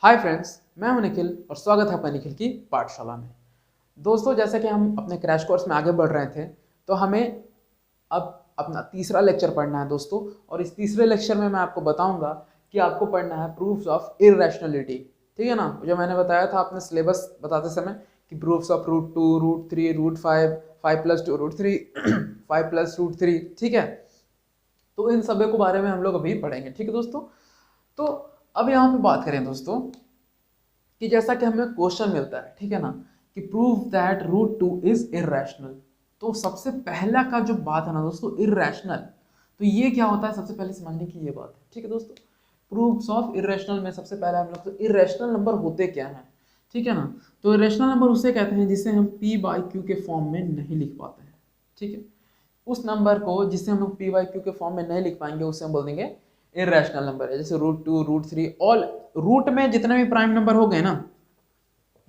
Hi friends, मैं हूं निखिल और स्वागत है आपका निखिल की पाठशाला में। दोस्तों, जैसे कि हम अपने क्रैश कोर्स में आगे बढ़ रहे थे तो हमें अब अपना तीसरा लेक्चर पढ़ना है दोस्तों। और इस तीसरे लेक्चर में मैं आपको बताऊंगा कि आपको पढ़ना है प्रूफ्स ऑफ इररेशनलिटी। ठीक है ना, जो मैंने बताया था आपने सिलेबस बताते समय कि proofs of root 2, root 3, root 5, 5+2 root 3, 5+√3। ठीक है, तो इन सभी के बारे में हम लोग अभी पढ़ेंगे। ठीक है दोस्तों, तो अब यहाँ पे बात करें दोस्तों कि जैसा कि हमें क्वेश्चन मिलता है, ठीक है ना, कि prove that root 2 is irrational. तो सबसे पहला का जो बात है ना दोस्तों, इररेशनल, तो ये क्या होता है सबसे पहले समझने की ये बात है। ठीक है दोस्तों, प्रूफ्स ऑफ इररेशनल में सबसे पहले हम लोग तो इररेशनल नंबर होते क्या हैं। ठीक है ना, तो इररेशनल नंबर उसे कहते हैं जिसे हम p/q के फॉर्म में नहीं लिख पाते हैं। ठीक है, उस नंबर को जिसे हम लोग p/q के फॉर्म में नहीं लिख पाएंगे उसे हम बोल देंगे इररेशनल नंबर है। जैसे रूट 2, रूट 3, ऑल रूट में जितने भी प्राइम नंबर हो गए ना,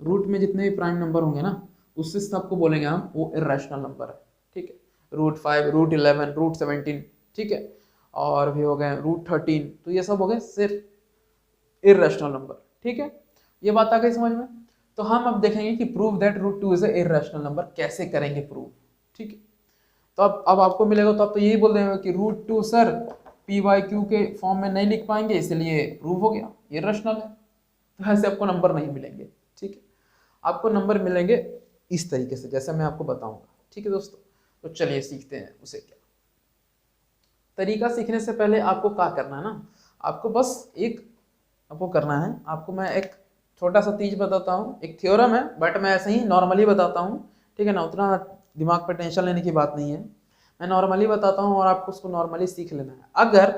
रूट में जितने भी प्राइम नंबर होंगे ना, उससे सबको बोलेंगे हम वो इररेशनल नंबर है। ठीक है, रूट 5, रूट 11, रूट 17, ठीक है, और भी हो गए रूट 13, तो ये सब हो गए सिर्फ इररेशनल नंबर। ठीक है, ये बात आ गई समझ में। तो हम अब देखेंगे कि prove that root 2 is a irrational number कैसे करेंगे प्रूव। ठीक है, तो अब आपको मिलेगा तो आप तो यही बोल देंगे कि रूट 2 सर p/q के फॉर्म में नहीं लिख पाएंगे इसलिए प्रूव हो गया इररेशनल है। तो ऐसे आपको नंबर नहीं मिलेंगे। ठीक है, आपको नंबर मिलेंगे इस तरीके से जैसे मैं आपको बताऊंगा। ठीक है दोस्तों, तो चलिए सीखते हैं उसे। क्या तरीका सीखने से पहले आपको क्या करना है ना, आपको बस एक आपको करना है, आपको मैं एक छोटा सा चीज बताता हूँ, एक थ्योरम है बट मैं ऐसे ही नॉर्मली बताता हूँ। ठीक है ना, उतना दिमाग पर टेंशन लेने की बात नहीं है, मैं नॉर्मली बताता हूँ और आपको उसको नॉर्मली सीख लेना है। अगर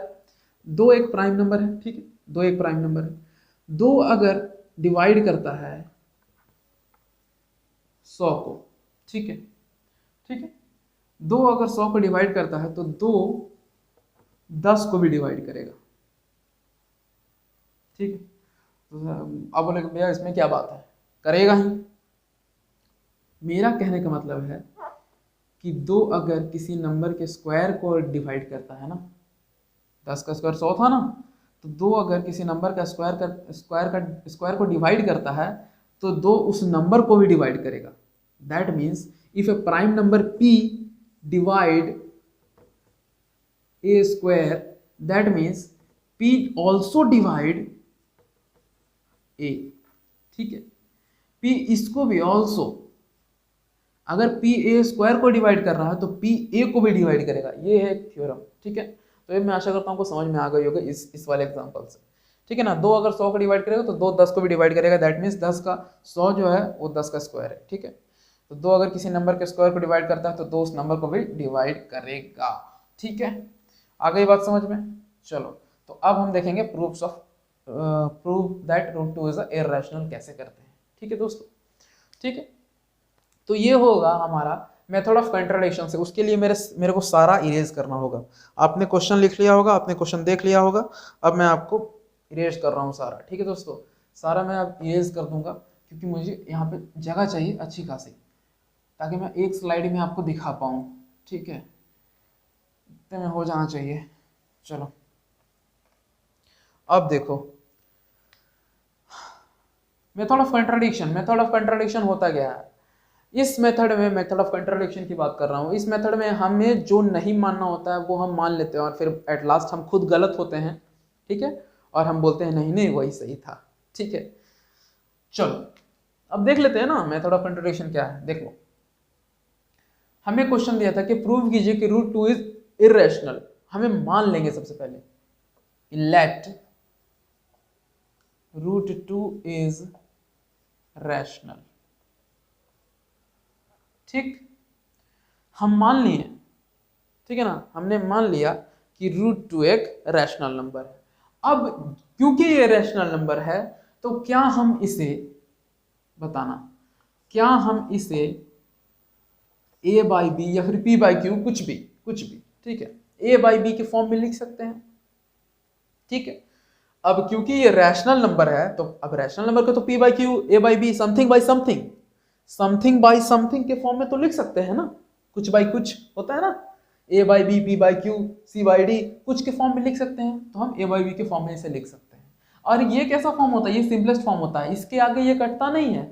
दो एक प्राइम नंबर है, ठीक है, दो एक प्राइम नंबर है, दो अगर डिवाइड करता है 100 को, ठीक है, ठीक है, दो अगर 100 को डिवाइड करता है तो दो 10 को भी डिवाइड करेगा। ठीक है, तो अब बोले भैया इसमें क्या बात है, करेगा ही। मेरा कहने का मतलब है कि दो अगर किसी नंबर के स्क्वायर को डिवाइड करता है ना, 10 का स्क्वायर 100 था ना, तो दो अगर किसी नंबर का स्क्वायर को डिवाइड करता है तो दो उस नंबर को भी डिवाइड करेगा। That means if A prime number p divide A square, that means p also divide a। ठीक है, p इसको भी ऑल्सो, अगर p a स्क्वायर को डिवाइड कर रहा है तो p a को भी डिवाइड करेगा। ये है एक थ्योरम। ठीक है, तो ये मैं आशा करता हूँ आपको समझ में आ गई होगा इस वाले एग्जांपल से। ठीक है ना, दो अगर 100 को डिवाइड करेगा तो दो 10 को भी डिवाइड करेगा। दैट मीन्स 10 का 100 जो है वो 10 का स्क्वायर है। ठीक है, तो दो अगर किसी नंबर के स्क्वायर को डिवाइड करता है तो दो उस नंबर को भी डिवाइड करेगा। ठीक है, आ गई बात समझ में। चलो, तो अब हम देखेंगे proofs of prove that root 2 is a irrational कैसे करते हैं। ठीक है दोस्तों, ठीक है, तो ये होगा हमारा मेथड ऑफ कंट्राडिक्शन से। उसके लिए मेरे को सारा इरेज करना होगा। आपने क्वेश्चन लिख लिया होगा, आपने क्वेश्चन देख लिया होगा, अब मैं आपको इरेज कर रहा हूँ सारा। ठीक है दोस्तों, सारा मैं अब इरेज कर दूंगा क्योंकि मुझे यहाँ पे जगह चाहिए अच्छी खासी, ताकि मैं एक स्लाइड में आपको दिखा पाऊँ। ठीक है, इतने में हो जाना चाहिए। चलो, अब देखो मेथड ऑफ कंट्राडिक्शन होता क्या है। इस मेथड में मेथड ऑफ कंट्राडिक्शन की बात कर रहा हूँ। इस मेथड में हमें जो नहीं मानना होता है वो हम मान लेते हैं और फिर एट लास्ट हम खुद गलत होते हैं। ठीक है, और हम बोलते हैं नहीं नहीं वही सही था। ठीक है, चलो अब देख लेते हैं ना मेथड ऑफ कंट्राडिक्शन क्या है। देख लो, हमें क्वेश्चन दिया था कि प्रूव कीजिए कि रूट 2 इज इररेशनल। हमें मान लेंगे सबसे पहले लेट रूट 2 इज रैशनल। ठीक, हम मान लिए, ठीक है ना, हमने मान लिया कि रूट 2 एक रैशनल नंबर है। अब क्योंकि ये रैशनल नंबर है तो क्या हम इसे बताना, क्या हम इसे a/b या फिर p/q कुछ भी, ठीक है, a/b के फॉर्म में लिख सकते हैं। ठीक है, अब क्योंकि ये रैशनल नंबर है तो अब रैशनल नंबर को तो p/q, a/b, something by something के फॉर्म में तो लिख सकते हैं ना। कुछ बाई कुछ होता है ना, a/b, p/q, c/d, कुछ के फॉर्म में लिख सकते हैं, तो हम a/b के फॉर्म में इसे लिख सकते हैं। और ये कैसा फॉर्म होता है, ये सिंपलेस्ट फॉर्म होता है, इसके आगे ये कटता नहीं है,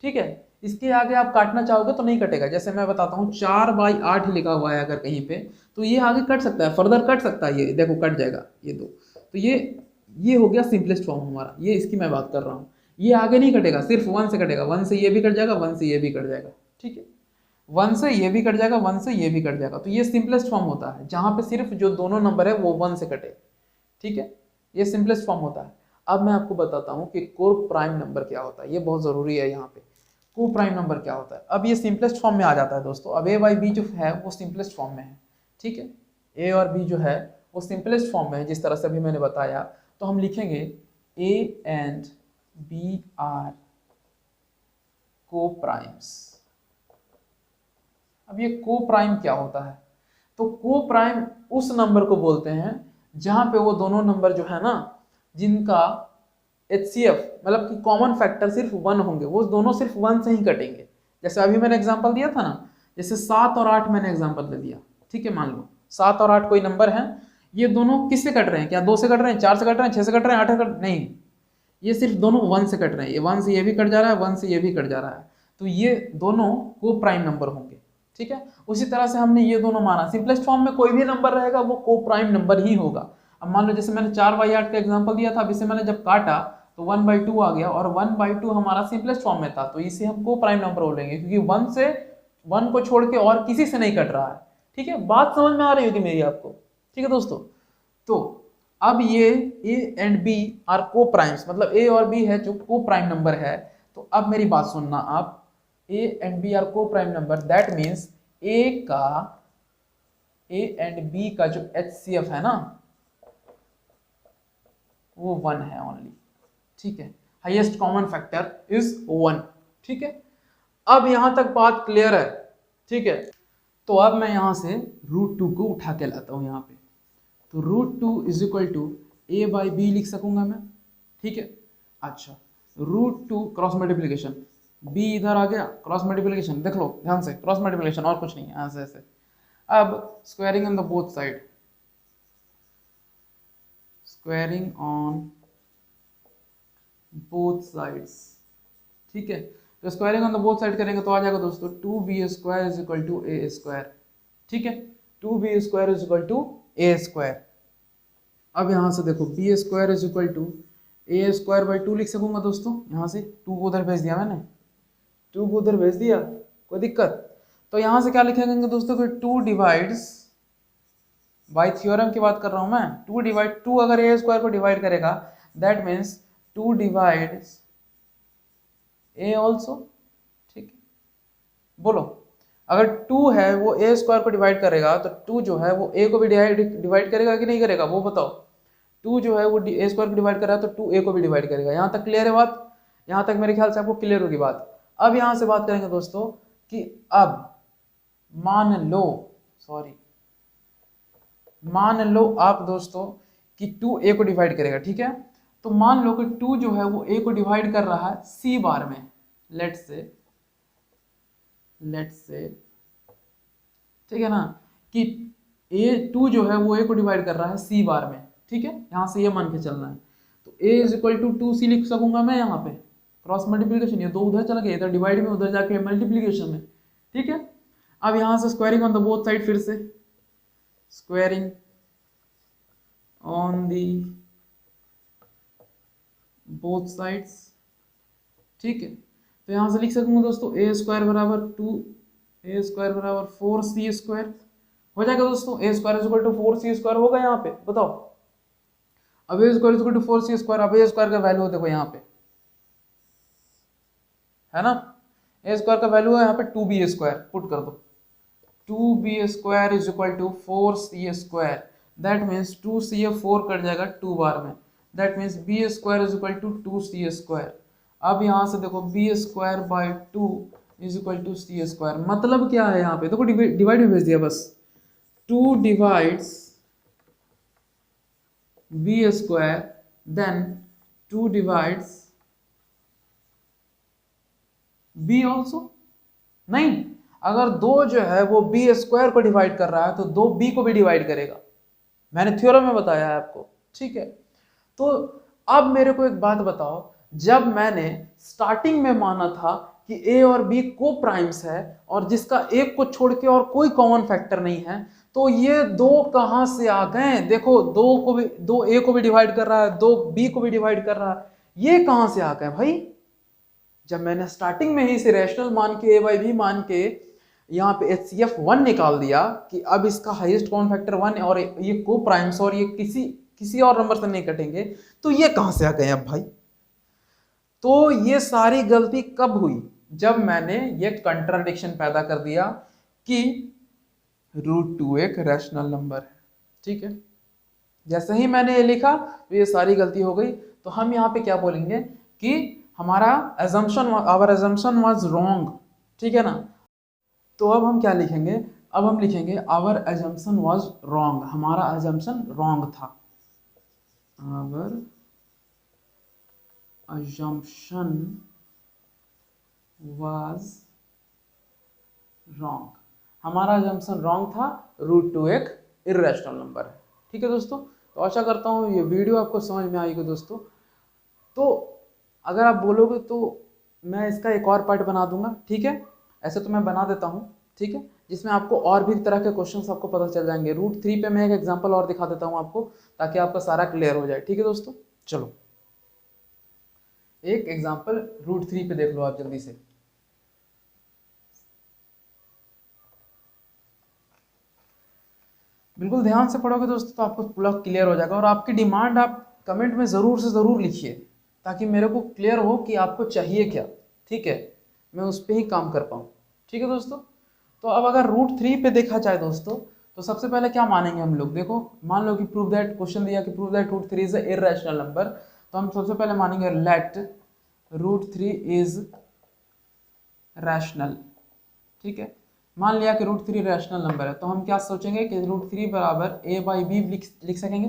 ठीक है। इसके आगे आप काटना चाहोगे तो नहीं कटेगा। जैसे मैं बताता हूँ 4/8 लिखा हुआ है अगर कहीं पे, तो ये आगे कट सकता है, फर्दर कट सकता है, ये देखो कट जाएगा ये दो। तो ये हो गया सिंपलेस्ट फॉर्म हमारा, ये इसकी मैं बात कर रहा हूँ। ये आगे नहीं कटेगा, सिर्फ 1 से कटेगा, 1 से ये भी कट जाएगा, 1 से ये भी कट जाएगा, ठीक है। 1 से ये भी कट जाएगा, 1 से ये भी कट जाएगा। तो ये सिंपलेस्ट फॉर्म होता है, जहां पे सिर्फ जो दोनों नंबर है वो 1 से कटे, ठीक है। ये सिंपलेस्ट फॉर्म होता है। अब मैं आपको बताता हूँ कि को प्राइम नंबर क्या होता है, ये बहुत जरूरी है यहाँ पे। को प्राइम नंबर क्या होता है, अब ये सिंपलेस्ट फॉर्म में आ जाता है दोस्तों। अब a बाई बी जो है वो सिंपलेस्ट फॉर्म में है, ठीक है। a और b जो है वो सिंपलेस्ट फॉर्म में है, जिस तरह से अभी मैंने बताया। तो हम लिखेंगे a एंड b आर को प्राइम्स। अब ये को प्राइम क्या होता है, तो को प्राइम उस नंबर को बोलते हैं जहां पे वो दोनों नंबर जो है ना, जिनका HCF मतलब कि कॉमन फैक्टर सिर्फ 1 होंगे, वो दोनों सिर्फ 1 से ही कटेंगे। जैसे अभी मैंने एग्जांपल दिया था ना, जैसे 7 और 8 मैंने एग्जांपल दे दिया, ठीक है। मान लो 7 और 8 कोई नंबर है, ये दोनों किससे कट रहे हैं, क्या 2 से कट रहे हैं, 4 से कट रहे हैं, 6 से कट रहे हैं, 8 से कट नहीं, ये सिर्फ दोनों 1 से कट रहे हैं। ये 1 से ये भी कट जा रहा है, 1 से ये भी कट जा रहा है, तो ये दोनों को प्राइम नंबर होंगे, ठीक है। उसी तरह से हमने ये दोनों माना, सिंपलेस्ट फॉर्म में कोई भी नंबर रहेगा वो को प्राइम नंबर ही होगा। अब मान लो जैसे मैंने 4/8 का एग्जांपल दिया था, अब इसे मैंने जब काटा तो 1/2 आ गया, और 1/2 हमारा सिंपलेस्ट फॉर्म में था, तो इसे हम को प्राइम नंबर बोलेंगे, क्योंकि 1 को छोड़ के और किसी से नहीं कट रहा है, ठीक है। बात समझ में आ रही होगी मेरी आपको, ठीक है दोस्तों। तो अब ये a एंड b आर को प्राइम्स, मतलब a और b है जो को प्राइम नंबर है। तो अब मेरी बात सुनना आप, a एंड b आर को prime number, that means a and b का जो HCF है ना वो 1 है ओनली, ठीक है। हाईएस्ट कॉमन फैक्टर इज 1, ठीक है। अब यहां तक बात क्लियर है, ठीक है। तो अब मैं यहां से √2 को उठा के लाता हूं यहाँ पे, तो √2 is equal to a by b लिख सकूंगा मैं, ठीक है। अच्छा, √2 क्रॉस मल्टीप्लीकेशन, b इधर आ गया, क्रॉस मल्टीप्लीकेशन देख लो ध्यान से, क्रॉस मल्टीप्लीकेशन और कुछ नहीं है, ऐसे ऐसे। अब squaring on the both side, squaring on both sides, ठीक है। तो squaring on the both side करेंगे तो आ जाएगा दोस्तों 2b² is equal to a², ठीक है। 2b² is equal to a²। अब यहां से देखो b² is equal to a²/2 लिख सकूंगा दोस्तों, यहां से 2 को उधर भेज दिया मैंने, 2 को उधर भेज दिया, कोई दिक्कत। तो यहां से क्या लिखेंगे दोस्तों कि 2 डिवाइड्स, बाय थ्योरम की बात कर रहा हूं मैं, 2 अगर a² को डिवाइड करेगा that means 2 divides a also, ठीक है। बोलो अगर 2 है वो a² को डिवाइड करेगा तो 2 जो है वो a को भी डिवाइड करेगा कि नहीं करेगा, वो बताओ। 2 जो है वो a² को डिवाइड कर रहा है तो 2 a को भी डिवाइड करेगा। यहाँ तक क्लियर है बात, यहाँ तक मेरे ख्याल से आपको क्लियर होगी बात। अब यहाँ से बात करेंगे दोस्तों कि अब मान लो आप दोस्तों कि 2 a को डिवाइड करेगा, ठीक है। तो मान लो कि 2 जो है वो a को डिवाइड कर रहा है c बार में, लेट्स से ठीक है ना, कि a2 जो है वो a को डिवाइड कर रहा है c बार में, ठीक है। यहां से ये मान के चलना है, तो a is equal to 2c लिख सकूंगा मैं यहाँ पे, क्रॉस मल्टीप्लीकेशन, ये 2 उधर चला गया, इधर डिवाइड में, उधर जाके मल्टीप्लीकेशन में, ठीक है। अब यहां से squaring on the both side, फिर से squaring on the both sides, ठीक है। तो यहां से लिख सकूंगा दोस्तों a² बराबर 2, a² बराबर 4c² हो जाएगा दोस्तों। a² is equal to 4c² होगा यहाँ पे, बताओ। अब a² is equal to 4c², अब a² का वैल्यू देखो यहाँ पे है ना, a² का वैल्यू है यहाँ पे 2b², पुट कर दो 2b² is equal to 4c², that means 2c 4 cut जाएगा 2 बार में, that means b² is equal to 2c²। अब यहाँ से देखो b²/2 is equal to c², मतलब क्या है यहाँ पे देखो, डिवाइड में भेज दिया बस, 2 divides b², then 2 divides b also, नहीं, अगर 2 जो है वो b² को डिवाइड कर रहा है तो 2 b को भी डिवाइड करेगा, मैंने थ्योरम में बताया है आपको, ठीक है। तो अब मेरे को एक बात बताओ, जब मैंने स्टार्टिंग में माना था कि ए और बी को प्राइम्स है और जिसका एक को छोड़ के और कोई कॉमन फैक्टर नहीं है, तो ये दो कहां से आ गए? देखो, दो ए को भी डिवाइड कर रहा है, दो बी को भी डिवाइड कर रहा है, ये कहां से आ गए भाई? जब मैंने स्टार्टिंग में ही इसे रैशनल मान के, ए बाई बी मान के यहाँ पे HCF 1 निकाल दिया कि अब इसका हाईएस्ट कॉमन फैक्टर 1 है और ये को प्राइम्स और ये किसी और नंबर से नहीं कटेंगे, तो ये कहां से आ गए अब भाई? तो ये सारी गलती कब हुई? जब मैंने ये कंट्राडिक्शन पैदा कर दिया कि √2 एक रैशनल नंबर है। ठीक है, जैसे ही मैंने ये लिखा तो ये सारी गलती हो गई। तो हम यहाँ पे क्या बोलेंगे कि हमारा आवर assumption was wrong। ठीक है ना? तो अब हम क्या लिखेंगे? अब हम लिखेंगे आवर assumption was wrong। हमारा assumption wrong था। Our assumption was wrong। हमारा assumption wrong था, √2 एक इर्रेशनल नंबर है। ठीक है दोस्तों, तो आशा करता हूँ ये वीडियो आपको समझ में आएगी दोस्तों। तो अगर आप बोलोगे तो मैं इसका एक और पार्ट बना दूंगा। ठीक है, ऐसे तो मैं बना देता हूँ। ठीक है, जिसमें आपको और भी तरह के क्वेश्चंस आपको पता चल जाएंगे। √3 पे मैं एक एग्जांपल और दिखा देता हूँ आपको, ताकि आपका सारा क्लियर हो जाए। ठीक है दोस्तों, चलो एक एग्जांपल √3 पे देख लो आप जल्दी से। बिल्कुल ध्यान से पढ़ोगे दोस्तों तो आपको पूरा क्लियर हो जाएगा। और आपकी डिमांड आप कमेंट में ज़रूर से ज़रूर लिखिए, ताकि मेरे को क्लियर हो कि आपको चाहिए क्या। ठीक है, मैं उस पर ही काम कर पाऊँ। ठीक है दोस्तों, तो अब अगर √3 पे देखा जाए दोस्तों, तो सबसे पहले क्या मानेंगे हम लोग? देखो, मान लो कि प्रूव दैट, क्वेश्चन दिया कि prove that √3 is a irrational number, तो हम सबसे पहले मानेंगे लेट √3 इज रैशनल। ठीक है, मान लिया कि √3 रैशनल नंबर है, तो हम क्या सोचेंगे कि √3 बराबर a बाई बी लिख सकेंगे।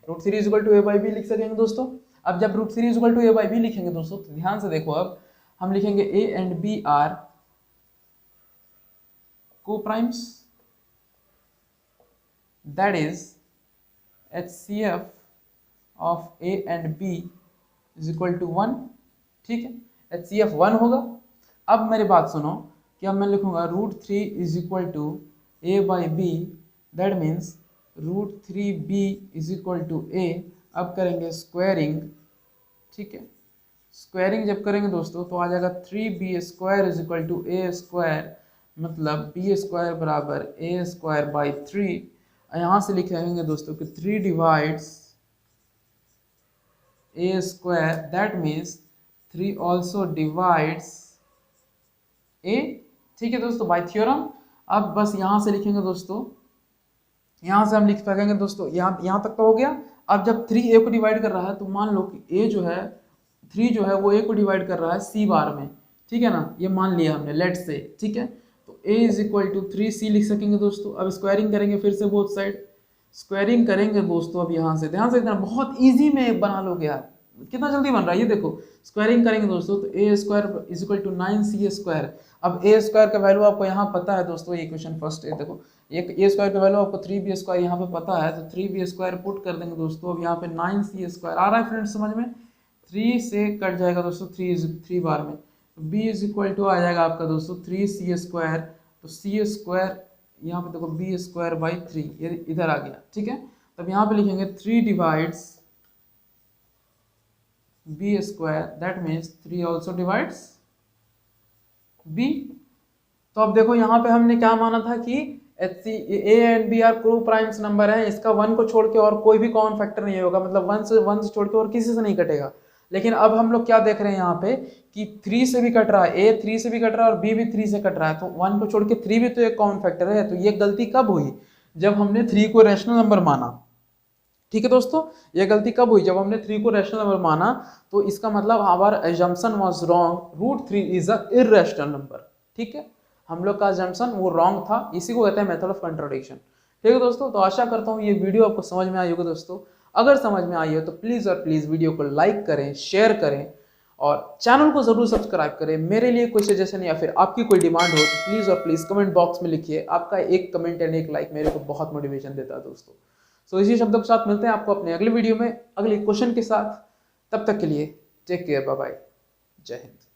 √3 is equal to a by b लिख सकेंगे दोस्तों। अब जब √3 is equal to a by b लिखेंगे दोस्तों, तो ध्यान से देखो, अब हम लिखेंगे a and b are co-primes, that is HCF of a and b is equal to 1। ठीक है, HCF 1 होगा। अब मेरी बात सुनो कि अब मैं लिखूंगा √3 is equal to a by b, that means √3b is equal to a। अब करेंगे स्क्वायरिंग। ठीक है, स्क्वायरिंग जब करेंगे दोस्तों तो आ जाएगा 3b square is equal to a square, मतलब b स्क्वायर बराबर a स्क्वायर बाई 3। यहाँ से लिख रहेंगे दोस्तों कि 3 divides a square, that means 3 also divides a। ठीक है दोस्तों, बाय थ्योरम। अब बस यहाँ से लिखेंगे दोस्तों, यहाँ से हम लिख सकेंगे दोस्तों, यहाँ तक तो हो गया। अब जब 3 a को डिवाइड कर रहा है, तो मान लो कि a जो है 3 जो है वो a को डिवाइड कर रहा है c बार में। ठीक है ना, ये मान लिया हमने, लेट से। ठीक है, तो a is equal to 3c लिख सकेंगे दोस्तों। अब स्क्वायरिंग करेंगे फिर से बोथ साइड, स्क्वायरिंग करेंगे दोस्तों। अब यहाँ से ध्यान से देखना, बहुत ईजी में बना लोगे यार, कितना जल्दी बन रहा है ये देखो। स्क्वायरिंग करेंगे दोस्तों तो a square is equal to 9c square. अब a स्क्वायर का वैल्यू आपको यहाँ पता है दोस्तों, ये क्वेश्चन फर्स्ट है। देखो, एक a स्क्वायर का वैल्यू आपको 3b स्क्वायर यहाँ पे पता है, तो 3b स्क्वायर पुट कर देंगे दोस्तों। अब यहाँ पे 9c स्क्वायर आ रहा है फ्रेंड्स समझ में, 3 से कट जाएगा दोस्तों 3 बार में, b इज इक्वल टू आ जाएगा आपका दोस्तों 3c स्क्वायर। तो c स्क्वायर यहाँ पे देखो b स्क्वायर बाई 3, ये इधर आ गया। ठीक है, तब यहाँ पे लिखेंगे 3 divides b square, that means 3 also divides b। तो अब देखो यहाँ पे हमने क्या माना था कि a एंड b आर को प्राइम्स नंबर है, इसका 1 को छोड़ के और कोई भी कॉमन फैक्टर नहीं होगा, मतलब 1 से छोड़ के और किसी से नहीं कटेगा। लेकिन अब हम लोग क्या देख रहे हैं यहाँ पे कि 3 से भी कट रहा है, a 3 से भी कट रहा है और b भी 3 से कट रहा है, तो 1 को छोड़ के 3 भी तो एक कॉमन फैक्टर है। तो ये गलती कब हुई? जब हमने 3 को रैशनल नंबर माना। ठीक है दोस्तों, ये गलती कब हुई? जब हमने 3 को रैशनल नंबर माना। तो इसका मतलब our assumption was wrong, √3 is a irrational number. ठीक है, हम लोग का assumption वो रॉन्ग था, इसी को कहते हैं मेथड ऑफ कंट्राडिक्शन। ठीक है दोस्तों, तो आशा करता हूँ ये वीडियो आपको समझ में आई होगी दोस्तों। अगर समझ में आई हो तो प्लीज़ और प्लीज़ वीडियो को लाइक करें, शेयर करें और चैनल को ज़रूर सब्सक्राइब करें। मेरे लिए कोई सजेशन या फिर आपकी कोई डिमांड हो तो प्लीज़ और प्लीज़ कमेंट बॉक्स में लिखिए। आपका एक कमेंट एंड एक लाइक मेरे को बहुत मोटिवेशन देता है दोस्तों। सो इसी शब्दों के साथ मिलते हैं आपको अपने अगले वीडियो में अगले क्वेश्चन के साथ। तब तक के लिए टेक केयर, बाय बाय, जय हिंद।